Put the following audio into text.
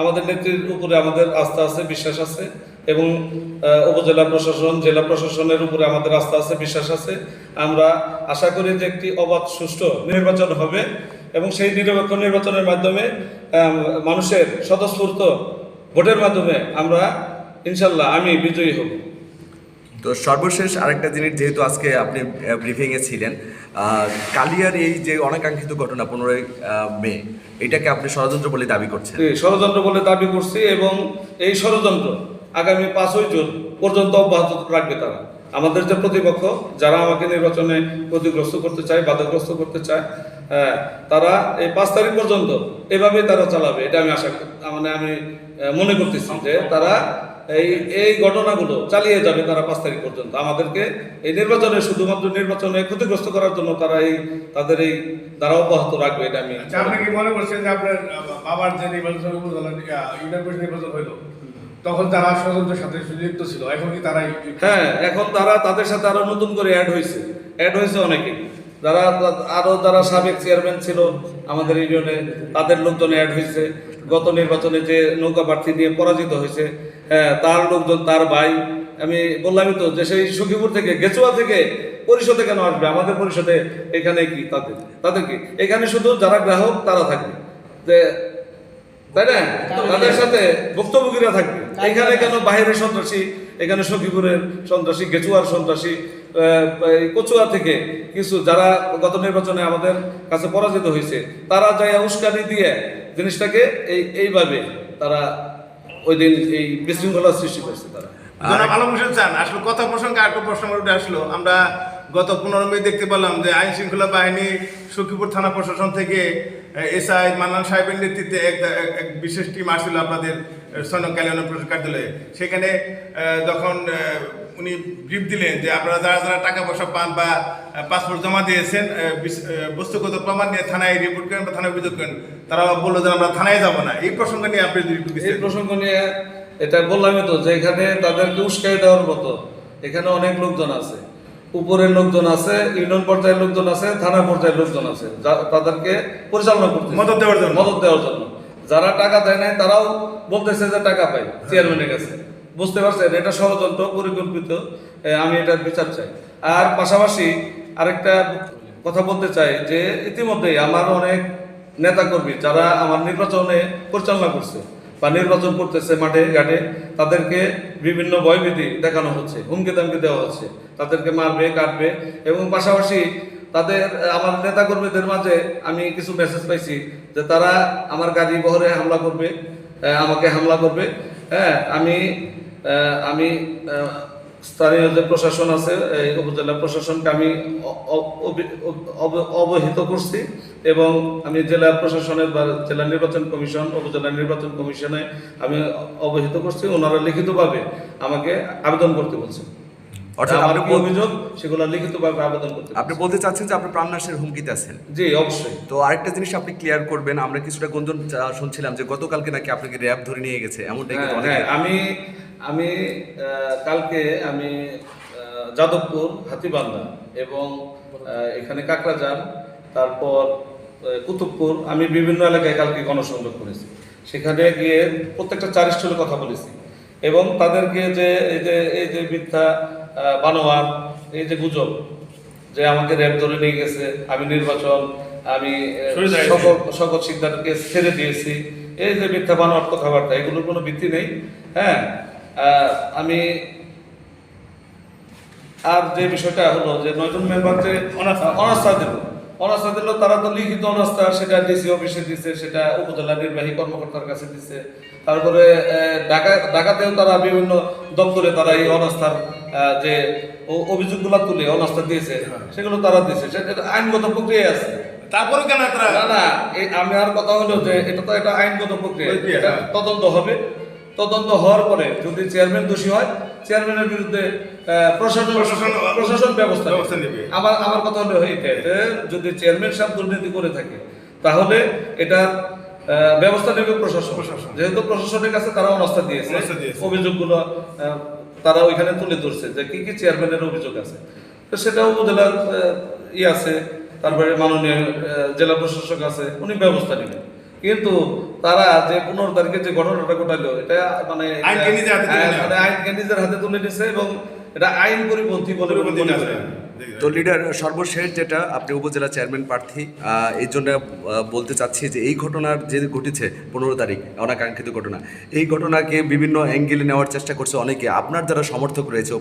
আমাদের নেত্রীর উপরে আমাদের আস্থা আছে, বিশ্বাস আছে এবং উপজেলা প্রশাসন, জেলা প্রশাসনের উপরে আমাদের আস্থা আছে, বিশ্বাস আছে। আমরা আশা করি যে একটি অবাধ সুষ্ঠু নির্বাচন হবে এবং সেই নিরপেক্ষ নির্বাচনের মাধ্যমে মানুষের স্বতঃস্ফূর্ত ভোটের মাধ্যমে আমরা ইনশাল্লাহ আমি বিজয়ী হব। তো সর্বশেষ আরেকটা জিনিস, যেহেতু আজকে আপনি ব্রিফিংয়ে ছিলেন, কালিয়ার এই যে অনাকাঙ্ক্ষিত ঘটনা 15ই মে, এটাকে আপনি ষড়যন্ত্র বলে দাবি করছেন? ষড়যন্ত্র বলে দাবি করছি এবং এই ষড়যন্ত্র আগামী 5ই জুন পর্যন্ত অব্যাহত রাখবে তারা। আমাদের যে প্রতিপক্ষ যারা আমাকে নির্বাচনে ক্ষতিগ্রস্ত করতে চায়, বাধাগ্রস্ত করতে চায়, তারা এই 5 তারিখ পর্যন্ত এভাবে তারা চালাবে। এটা আমি আমি মনে করতেছি যে তারা এই ঘটনাগুলো চালিয়ে যাবে তারা 5 তারিখ পর্যন্ত। আমাদেরকে এই নির্বাচনে শুধুমাত্র নির্বাচনে ক্ষতিগ্রস্ত করার জন্য তারা তাদের এই দ্বারা অব্যাহত রাখবে। এটা আমি আপনি কি মনে করছেন যে আপনার বাবার যে নির্বাচন নির্বাচন হইলো তখন তারা ষড়যন্ত্রের সাথে যুক্ত ছিল, এখন কি তারাই? হ্যাঁ, এখন তারা তাদের সাথে আরো নতুন করে অ্যাড হয়েছে অনেকে, যারা সাবেক চেয়ারম্যান ছিল আমাদের ইউনিয়নে, তাদের লোকজন অ্যাড হয়েছে। গত নির্বাচনে যে নৌকা প্রার্থী দিয়ে পরাজিত হয়েছে, তার লোকজন, তার ভাই, আমি বললামই তো যে সেই সখীপুর থেকে, গেচুয়া থেকে পরিষদে কেন আসবে? আমাদের পরিষদে এখানে কি তাদের কি এখানে শুধু যারা গ্রাহক তারা থাকবে, যে তাই না, তাদের সাথে ভুক্তভোগীরা থাকবে। এখানে কেন বাইরের সন্ত্রাসী, এখানে সখীপুরের সন্ত্রাসী, গেচুয়ার সন্ত্রাসী, কচুয়া থেকে কিছু যারা গত নির্বাচনে আমাদের কাছে পরাজিত হয়েছে, তারা যাই উস্কানি দিয়ে জিনিসটাকে এইভাবে তারা ওই দিন এই বিশৃঙ্খলার সৃষ্টি করছে। তারা ভালো বসে চান। আসলে কথা প্রসঙ্গে আরেকটা প্রশ্ন আসলো, আমরা গত 15 মে দেখতে পেলাম যে আইন শৃঙ্খলা বাহিনী সখীপুর থানা প্রশাসন থেকে এসআই মান্নান সাহেবের নেতৃত্বে এক বিশেষ টিম আসছিল আপনাদের 6 নং কালিয়ানা প্রশাসন কার্যালয়ে। সেখানে যখন উনি ব্রিফ দিলেন যে আপনারা যারা যারা টাকা পয়সা পান বা পাসপোর্ট জমা দিয়েছেন, বস্তুগত প্রমাণ নিয়ে থানায় রিপোর্ট করেন বা থানায় অভিযোগ করেন, তারা বললো যে আমরা থানায় যাবো না। এই প্রসঙ্গ নিয়ে আপনি এই প্রসঙ্গ নিয়ে এটা বললামই তো যে এখানে তাদেরকে উস্কাই দেওয়ার মতো এখানে অনেক লোকজন আছে, উপরের লোকজন আছে, ইউনিয়ন পর্যায়ের লোকজন আছে, থানা পর্যায়ের লোকজন আছে, তাদেরকে পরিচালনা করতে মদত দেওয়ার জন্য। যারা টাকা দেয় নাই তারাও বলতেছে যে টাকা পাই চেয়ারম্যানের কাছে। বুঝতে পারছেন, এটা ষড়যন্ত্র পরিকল্পিত। আমি এটার বিচার চাই। আর পাশাপাশি আরেকটা কথা বলতে চাই যে ইতিমধ্যেই আমার অনেক নেতাকর্মী যারা আমার নির্বাচনে পরিচালনা করছে বা নির্বাচন করতেছে মাঠে ঘাটে, তাদেরকে বিভিন্ন ভয়ভীতি দেখানো হচ্ছে, হুমকি দামকি দেওয়া হচ্ছে, তাদেরকে মারবে, কাটবে। এবং পাশাপাশি আমার নেতাকর্মীদের মাঝে আমি কিছু মেসেজ পাইছি যে তারা আমার গাড়ি বহরে হামলা করবে, আমাকে হামলা করবে। হ্যাঁ, আমি স্থানীয় যে প্রশাসন আছে, এই উপজেলা প্রশাসনকে আমি অবহিত করছি এবং আমি জেলা প্রশাসনের বা জেলা নির্বাচন কমিশন, উপজেলা নির্বাচন কমিশনে আমি অবহিত করছি। ওনারা লিখিতভাবে আমাকে আবেদন করতে বলছেন। অভিযোগ সেগুলো লিখিতভাবে আবেদন করতে। আপনি বলতে চাচ্ছেন যে আপনি প্রাণনাশের হুমকিতে আছেন? জি, অবশ্যই। তো আরেকটা জিনিস আপনি ক্লিয়ার করবেন, আমরা কিছুটা গুঞ্জন শুনছিলাম যে গতকালকে নাকি আপনাকে র্যাব ধরে নিয়ে গেছে, এমনটাই কিন্তু অনেক। আমি কালকে আমি যাদবপুর, হাতিবান্ধা এবং এখানে কাকরাজান, তারপর কুতুবপুর, আমি বিভিন্ন এলাকায় কালকে গণসংযোগ করেছি। সেখানে গিয়ে প্রত্যেকটা চারিষ্ঠের কথা বলেছি এবং তাদেরকে যে এই যে মিথ্যা বানোয়ার, এই যে গুজব যে আমাকে র্যাব ধরে নিয়ে গেছে, আমি নির্বাচন, আমি শকত সিকদারকে ছেড়ে দিয়েছি, এই যে মিথ্যা বানোয়ার কথাবার্তা, এগুলোর কোনো ভিত্তি নেই। হ্যাঁ, আমি আর যে বিষয়টা হলো যে 9 জন মেম্বার যে অনাস্থা দিল, তারা তো লিখিত অনাস্থা, সেটা ডিসি অফিসে দিছে, সেটা উপজেলা নির্বাহী কর্মকর্তার কাছে দিছে। তারপরে ঢাকাতেও তারা বিভিন্ন দপ্তরে তারা এই অনাস্থার যে অভিযোগগুলো তুলে অনাস্থা দিয়েছে, সেগুলো তারা দিয়েছে, সেটা আইনগত প্রক্রিয়া আছে। তারপরে কেন না, আমি আর কথা হলো যে এটা আইনগত প্রক্রিয়া, এটা তদন্ত হবে। তদন্ত হওয়ার পরে যদি চেয়ারম্যান দোষী হয়, চেয়ারম্যানের বিরুদ্ধে প্রশাসন ব্যবস্থা নেবে। আমার কথা হলো এইটা, যদি চেয়ারম্যান সাহেব দুর্নীতি করে থাকে তাহলে এটা ব্যবস্থা নেবে প্রশাসন। যেহেতু প্রশাসনের কাছে তারা অনাস্থা দিয়েছে, অভিযোগগুলো তারা ওইখানে তুলে ধরছে যে কি কি চেয়ারম্যানের অভিযোগ আছে, তো সেটা উপজেলার আছে, তারপরে মাননীয় জেলা প্রশাসক আছে, উনি ব্যবস্থা নেবেন। কিন্তু তারা যে 15 তারিখে যে ঘটনাটা ঘটালো এটা মানে আইনকে নিজের হাতে তুলে নেওয়া। মানে আইনকে নিজের হাতে তুলে নিছে এবং এটা আইন পরিপন্থী বলে মনে করেন। তো লিডার, সর্বশেষ যেটা আপনি উপজেলা চেয়ারম্যান প্রার্থী, এই জন্য বলতে চাচ্ছি যে এই ঘটনার যে ঘটেছে 15 তারিখ অনাকাঙ্ক্ষিত ঘটনা, এই ঘটনাকে বিভিন্ন অ্যাঙ্গেলে নেওয়ার চেষ্টা করছে অনেকে। আপনার যারা সমর্থক রয়েছে